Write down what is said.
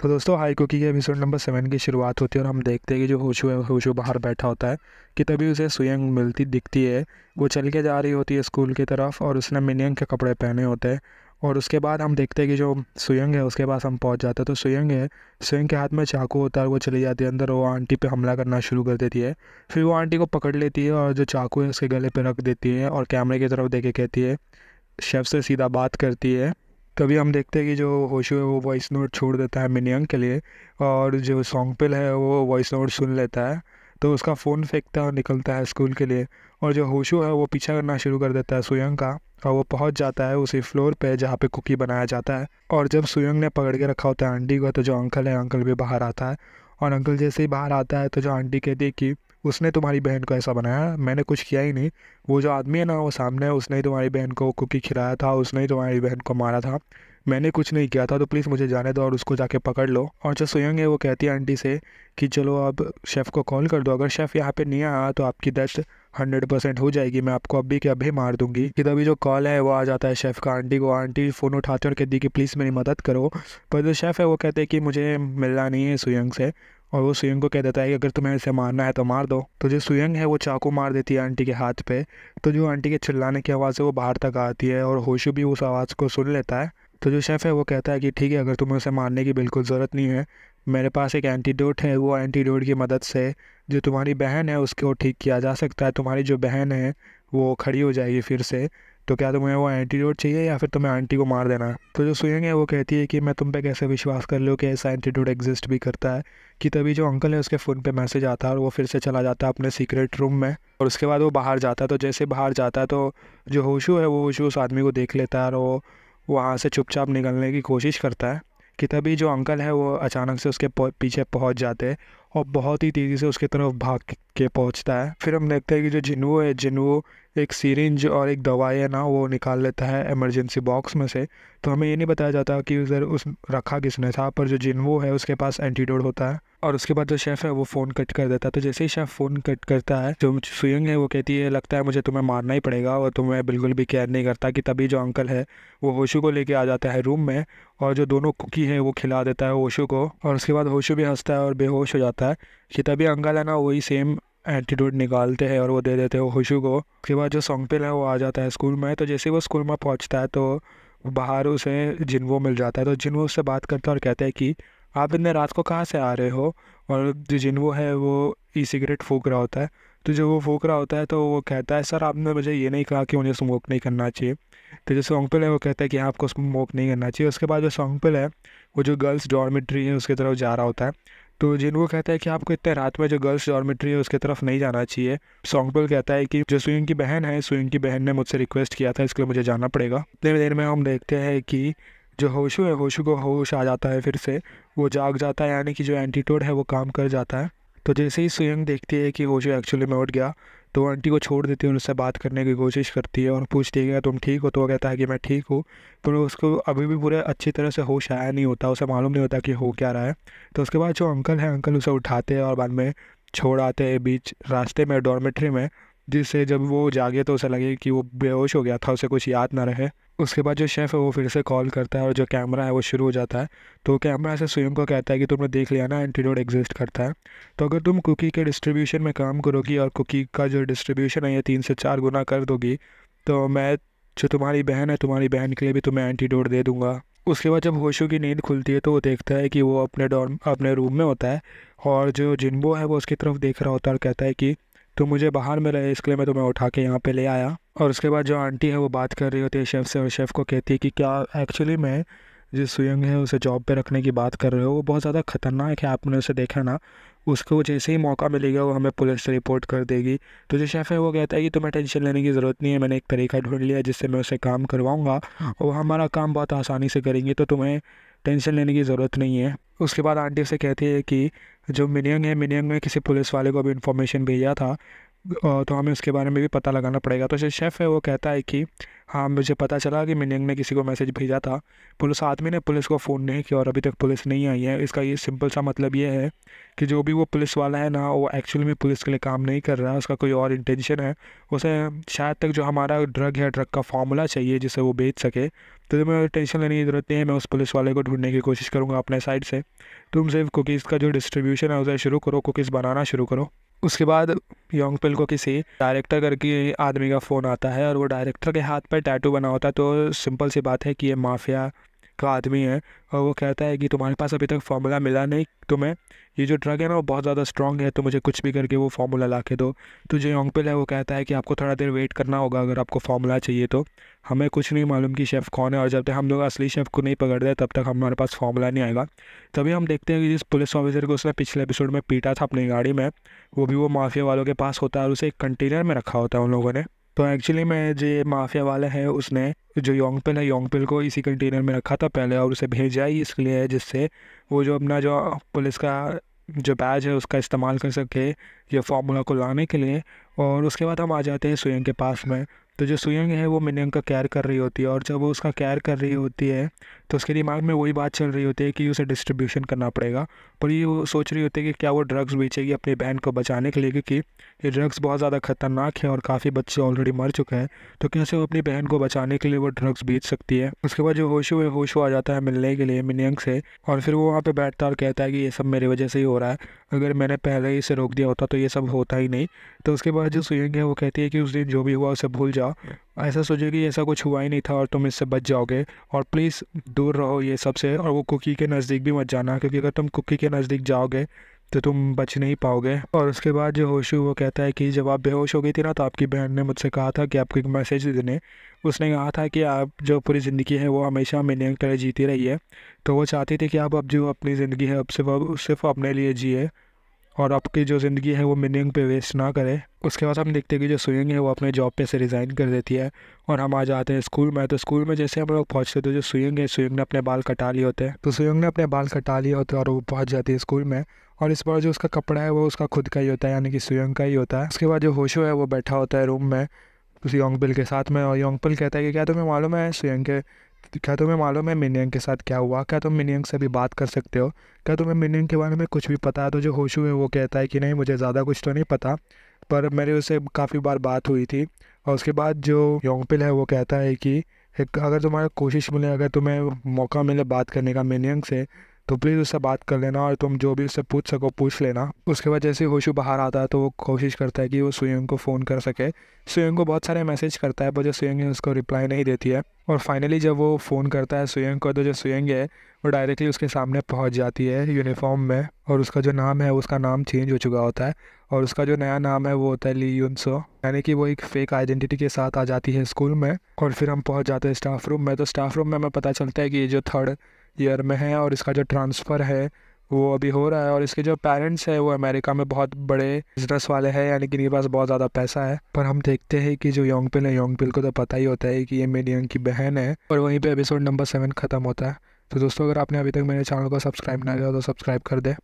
तो दोस्तों high cookie के एपिसोड नंबर 7 की शुरुआत होती है और हम देखते हैं कि जो होशू है होशू बाहर बैठा होता है कि तभी उसे सुयंग मिलती दिखती है। वो चल के जा रही होती है स्कूल की तरफ और उसने मिनियंग के कपड़े पहने होते हैं। और उसके बाद हम देखते हैं कि जो सुयंग है उसके पास हम पहुंच जाते हैं। तो सुयंग के हाथ में चाकू होता है और वो चली जाती है अंदर। वो आंटी पे हमला करना शुरू कर देती है। फिर वो आंटी को पकड़ लेती है और जो चाकू है उसके गले पे रख देती है और कैमरे की तरफ देख के कहती है, शेफ से सीधा बात करती है। तभी हम देखते हैं कि जो होशू है वो वॉइस नोट छोड़ देता है मिनियंग के लिए और जो सॉन्गपिल है वो वॉइस नोट सुन लेता है। तो उसका फ़ोन फेंकता है और निकलता है स्कूल के लिए। और जो होशू है वो पीछा करना शुरू कर देता है सुयंग का और वो पहुंच जाता है उसी फ्लोर पे जहाँ पे कुकी बनाया जाता है। और जब सुयंग ने पकड़ के रखा होता है आंटी को तो जो अंकल है अंकल भी बाहर आता है। और अंकल जैसे ही बाहर आता है तो जो आंटी कहती है कि उसने तुम्हारी बहन को ऐसा बनाया, मैंने कुछ किया ही नहीं। वो जो आदमी है ना वो सामने, उसने ही तुम्हारी बहन को कुकी खिलाया था, उसने ही तुम्हारी बहन को मारा था। मैंने कुछ नहीं किया था, तो प्लीज़ मुझे जाने दो और उसको जाके पकड़ लो। और जो सुयंग है वो कहती है आंटी से कि चलो अब शेफ़ को कॉल कर दो, अगर शेफ़ यहाँ पे नहीं आया तो आपकी डेथ 100% हो जाएगी, मैं आपको अभी के अभी मार दूंगी। कि तभी जो कॉल है वो आ जाता है शेफ़ का आंटी को। आंटी फ़ोन उठाते और कहती कि प्लीज़ मेरी मदद करो। पर जो शेफ़ है वो कहते हैं कि मुझे मिलना नहीं है सुयंग से। और वो सुयंग को कह देता है कि अगर तुम्हें इसे मारना है तो मार दो। तो जो सुयंग है वो चाकू मार देती है आंटी के हाथ पे। तो जो आंटी के चिल्लाने की आवाज़ है वो बाहर तक आती है और होशू भी उस आवाज़ को सुन लेता है। तो जो शेफ़ है वो कहता है कि ठीक है, अगर तुम्हें उसे मारने की बिल्कुल ज़रूरत नहीं है, मेरे पास एक एंटीडोट है, वो एंटीडोट की मदद से जो तुम्हारी बहन है उसको ठीक किया जा सकता है। तुम्हारी जो बहन है वो खड़ी हो जाएगी फिर से। तो क्या तुम्हें वो एंटीडोट चाहिए या फिर तुम्हें आंटी को मार देना है? तो जो सुयंग है वो कहती है कि मैं तुम पे कैसे विश्वास कर लूँ कि ऐसा एंटीडोट एग्जिस्ट भी करता है। कि तभी जो अंकल है उसके फ़ोन पे मैसेज आता है और वो फिर से चला जाता है अपने सीक्रेट रूम में। और उसके बाद वो बाहर जाता है। तो जैसे बाहर जाता है तो जो होशू है वो होशू उस आदमी को देख लेता है और वो वहाँ से चुपचाप निकलने की कोशिश करता है। कि तभी जो अंकल है वो अचानक से उसके पीछे पहुँच जाते हैं और बहुत ही तेज़ी से उसकी तरफ भाग के पहुँचता है। फिर हम देखते हैं कि जो जिन्वो है, जिन्वो एक सिरिंज और एक दवाई है ना वो निकाल लेता है इमरजेंसी बॉक्स में से। तो हमें ये नहीं बताया जाता कि उधर उस रखा किसने था, पर जो जिन्वो है उसके पास एंटीडोट होता है। और उसके बाद जो शेफ़ है वो फ़ोन कट कर देता है। तो जैसे ही शेफ़ फ़ोन कट करता है जो सुयंग है वो कहती है लगता है मुझे तुम्हें मारना ही पड़ेगा और तुम्हें बिल्कुल भी केयर नहीं करता। कि तभी जो अंकल है वो होशू को लेके आ जाता है रूम में और जो दोनों कुकी है वो खिला देता है होशू को। और उसके बाद होशू भी हंसता है और बेहोश हो जाता है। कि तभी अंकल है ना वही सेम एंटीडोट निकालते हैं और वो दे देते हैं होशू को। उसके बाद जो सोंगपिल है वो आ जाता है स्कूल में। तो जैसे ही वो स्कूल में पहुंचता है तो बाहर उसे जिन्वो मिल जाता है। तो जिन्वो उससे बात करता है और कहता है कि आप इतने रात को कहाँ से आ रहे हो। और जो जिन्वो है वो ई सिगरेट फूक रहा होता है। तो जो वो फूक रहा होता है तो वो कहता है सर आपने मुझे ये नहीं कहा कि मुझे स्मोक नहीं करना चाहिए। तो जो सोंगपिल है वो कहता है कि हाँ, आपको स्मोक नहीं करना चाहिए। उसके बाद जो सोंगपिल है वो जो गर्ल्स डॉर्मेट्री है उसकी तरफ जा रहा होता है। तो जिनको कहता है कि आपको इतने रात में जो गर्ल्स डॉर्मेट्री है उसकी तरफ नहीं जाना चाहिए। सोंगपिल कहता है कि जो सुयंग की बहन है, सुयंग की बहन ने मुझसे रिक्वेस्ट किया था, इसके लिए मुझे जाना पड़ेगा। इतनी देर में हम देखते हैं कि जो होशू है, होशू को होश आ जाता है फिर से। वो जाग जाता है, यानी कि जो एंटीटोड है वो काम कर जाता है। तो जैसे ही सुयंग देखती है कि होशू एक्चुअली में उठ गया तो वो आंटी को छोड़ देती है और उससे बात करने की कोशिश करती है और पूछती है कि तुम ठीक हो। तो वो कहता है कि मैं ठीक हूँ। तो उसको अभी भी पूरे अच्छी तरह से होश आया नहीं होता, उसे मालूम नहीं होता कि हो क्या रहा है। तो उसके बाद जो अंकल है अंकल उसे उठाते हैं और बाद में छोड़ आते हैं बीच रास्ते में डॉर्मेट्री में, जिससे जब वो जागे तो उसे लगे कि वो बेहोश हो गया था, उसे कुछ याद ना रहे। उसके बाद जो शेफ़ है वो फिर से कॉल करता है और जो कैमरा है वो शुरू हो जाता है। तो कैमरा ऐसे स्वयं को कहता है कि तुमने देख लिया ना, एंटीडोट एग्जिस्ट करता है। तो अगर तुम कुकी के डिस्ट्रीब्यूशन में काम करोगी और कुकी का जो डिस्ट्रीब्यूशन है ये 3 से 4 गुना कर दोगी तो मैं जो तुम्हारी बहन है, तुम्हारी बहन के लिए भी तुम्हें एंटीडोट दे दूंगा। उसके बाद जब होशू की नींद खुलती है तो वो देखता है कि वो अपने रूम में होता है और जो जिन्बो है वो उसकी तरफ देख रहा होता है और कहता है कि तुम मुझे बाहर में रहे इसके लिए मैं तुम्हें उठा के यहाँ पे ले आया। और उसके बाद जो आंटी है वो बात कर रही होती है शेफ़ से और शेफ़ को कहती है कि क्या एक्चुअली में जिस सुयंग है उसे जॉब पे रखने की बात कर रहे हो, वो बहुत ज़्यादा खतरनाक है, आपने उसे देखा ना, उसको जैसे ही मौका मिलेगा वो हमें पुलिस से रिपोर्ट कर देगी। तो जो शेफ़ है वो कहता है कि तुम्हें टेंशन लेने की ज़रूरत नहीं है, मैंने एक तरीका ढूंढ लिया जिससे मैं उसे काम करवाऊँगा और हमारा काम बहुत आसानी से करेंगे, तो तुम्हें टेंशन लेने की ज़रूरत नहीं है। उसके बाद आंटी से कहती है कि जो मिनियंग है, मिनियंग ने किसी पुलिस वाले को भी इन्फॉर्मेशन भेजा था तो हमें उसके बारे में भी पता लगाना पड़ेगा। तो जो शेफ़ है वो कहता है कि हाँ, मुझे पता चला कि मिनियंग ने किसी को मैसेज भेजा था। पुलिस आदमी ने पुलिस को फ़ोन नहीं किया और अभी तक पुलिस नहीं आई है। इसका ये सिंपल सा मतलब ये है कि जो भी वो पुलिस वाला है ना, वो एक्चुअली में पुलिस के लिए काम नहीं कर रहा है, उसका कोई और इंटेंशन है। उसे शायद तक जो हमारा ड्रग है, ड्रग का फार्मूला चाहिए जिसे वो बेच सके। तो तुम्हें टेंशन लेने की ज़रूरत नहीं है, मैं उस पुलिस वाले को ढूंढने की कोशिश करूँगा अपने साइड से। तुम सिर्फ कुकीज़ का जो डिस्ट्रीब्यूशन है उसे शुरू करो, कुकीज़ बनाना शुरू करो। उसके बाद योंगपिल को किसी डायरेक्टर करके आदमी का फ़ोन आता है और वो डायरेक्टर के हाथ पर टैटू बना होता है। तो सिंपल सी बात है कि ये माफिया का आदमी है और वो कहता है कि तुम्हारे पास अभी तक फार्मूला मिला नहीं, तुम्हें ये जो ड्रग है ना वो बहुत ज़्यादा स्ट्रॉन्ग है, तो मुझे कुछ भी करके वो फार्मूला ला के दो। तो जो योंगपिल है वो कहता है कि आपको थोड़ा देर वेट करना होगा अगर आपको फार्मूला चाहिए तो। हमें कुछ नहीं मालूम कि शेफ़ कौन है और जब तक हम लोग असली शेफ़ को नहीं पकड़ दे तब तक हमारे पास फार्मूला नहीं आएगा। तभी हम देखते हैं कि जिस पुलिस ऑफिसर को उसने पिछले एपिसोड में पीटा था अपनी गाड़ी में, वो भी वो माफिया वालों के पास होता है और उसे एक कंटेनर में रखा होता है उन लोगों ने। तो एक्चुअली में जो ये माफिया वाले हैं उसने जो योंगपिल है, योंगपिल को इसी कंटेनर में रखा था पहले और उसे भेजा ही इसलिए है जिससे वो जो अपना जो पुलिस का जो बैज है उसका इस्तेमाल कर सके ये फार्मूला को लाने के लिए। और उसके बाद हम आ जाते हैं सुयंग के पास में। तो जो सुयंग है वो मिनियंग का केयर कर रही होती है और जब वो उसका केयर कर रही होती है तो उसके दिमाग में वही बात चल रही होती है कि उसे डिस्ट्रीब्यूशन करना पड़ेगा। पर ये वो सोच रही होती है कि क्या वो ड्रग्स बेचेगी अपनी बहन को बचाने के लिए, क्योंकि ये ड्रग्स बहुत ज़्यादा खतरनाक है और काफ़ी बच्चे ऑलरेडी मर चुके हैं। तो कैसे वो अपनी बहन को बचाने के लिए वो ड्रग्स बेच सकती है। उसके बाद जो होशू है, होशू आ जाता है मिलने के लिए मिनियंग से और फिर वो वहाँ पे बैठता है और कहता है कि ये सब मेरी वजह से ही हो रहा है, अगर मैंने पहले ही इसे रोक दिया होता तो ये सब होता ही नहीं। तो उसके बाद जो सुयंग है वो कहती है कि उस दिन जो भी हुआ उसे भूल जाओ, ऐसा सोचो कि ऐसा कुछ हुआ ही नहीं था और तुम इससे बच जाओगे और प्लीज़ दूर रहो ये सब से। और वो कुकी के नज़दीक भी मत जाना, क्योंकि अगर तुम कुकी के नज़दीक जाओगे तो तुम बच नहीं पाओगे। और उसके बाद जो होशू वो कहता है कि जब आप बेहोश हो गई थी ना तो आपकी बहन ने मुझसे कहा था कि आपको एक मैसेज देने। उसने कहा था कि आप जो पूरी ज़िंदगी है वो हमेशा मिनियंग तरह जीती रही है, तो वो चाहती थी कि आप अब जो अपनी ज़िंदगी है अब सिर्फ अपने लिए जिए और आपकी जो ज़िंदगी है वो मिनियंग पे वेस्ट ना करे। उसके बाद हम देखते हैं कि जो सुयंग है वो अपने जॉब पे से रिज़ाइन कर देती है और हम आ जाते हैं स्कूल में। तो स्कूल में जैसे हम लोग पहुँचते तो जो सुयंग है, सुयंग ने अपने बाल कटा लिए होते हैं। तो सुयंग ने अपने बाल कटा लिए होते हैं और वो पहुँच जाती है स्कूल में। और इस बार जो उसका कपड़ा है वो उसका खुद का ही होता है, यानी कि सुयंग का ही होता है। उसके बाद जो होशो है वो बैठा होता है रूम में उस योंगपिल के साथ में और योंगपिल कहता है कि क्या तुम्हें मालूम है सुयंग के, क्या तुम्हें मालूम है मिनियंग के साथ क्या हुआ, क्या तुम मिनियंग से भी बात कर सकते हो, क्या तुम्हें मिनियंग के बारे में कुछ भी पता है। तो जो होशू है वो कहता है कि नहीं, मुझे ज़्यादा कुछ तो नहीं पता, पर मेरे उससे काफ़ी बार बात हुई थी। और उसके बाद जो योंगपिल है वो कहता है कि अगर तुम्हारा कोशिश मिले, अगर तुम्हें मौका मिले बात करने का मिनियंग से, तो प्लीज़ उससे बात कर लेना और तुम जो भी उससे पूछ सको पूछ लेना। उसके बाद जैसे ही होशू बाहर आता है तो वो कोशिश करता है कि वो सुयंग को फ़ोन कर सके। सुयंग को बहुत सारे मैसेज करता है पर जो सुयंग है उसको रिप्लाई नहीं देती है। और फाइनली जब वो फ़ोन करता है सुयंग को तो जो सुयंग है वो डायरेक्टली उसके सामने पहुंच जाती है यूनिफॉर्म में और उसका जो नाम है उसका नाम चेंज हो चुका होता है और उसका जो नया नाम है वो होता है ली युनसो, यानी कि वो एक फ़ेक आइडेंटिटी के साथ आ जाती है स्कूल में। और फिर हम पहुंच जाते हैं स्टाफ रूम में। तो स्टाफ रूम में हमें पता चलता है कि ये जो 3rd ईयर में है और इसका जो ट्रांसफ़र है वो अभी हो रहा है और इसके जो पेरेंट्स हैं वो अमेरिका में बहुत बड़े बिजनेस वाले हैं, यानी कि इनके पास बहुत ज़्यादा पैसा है। पर हम देखते हैं कि जो योंगपिल है, योंगपिल को तो पता ही होता है कि ये मिनियंग की बहन है और वहीं पे एपिसोड नंबर 7 ख़त्म होता है। तो दोस्तों अगर आपने अभी तक मेरे चैनल को सब्सक्राइब ना किया तो सब्सक्राइब कर दे।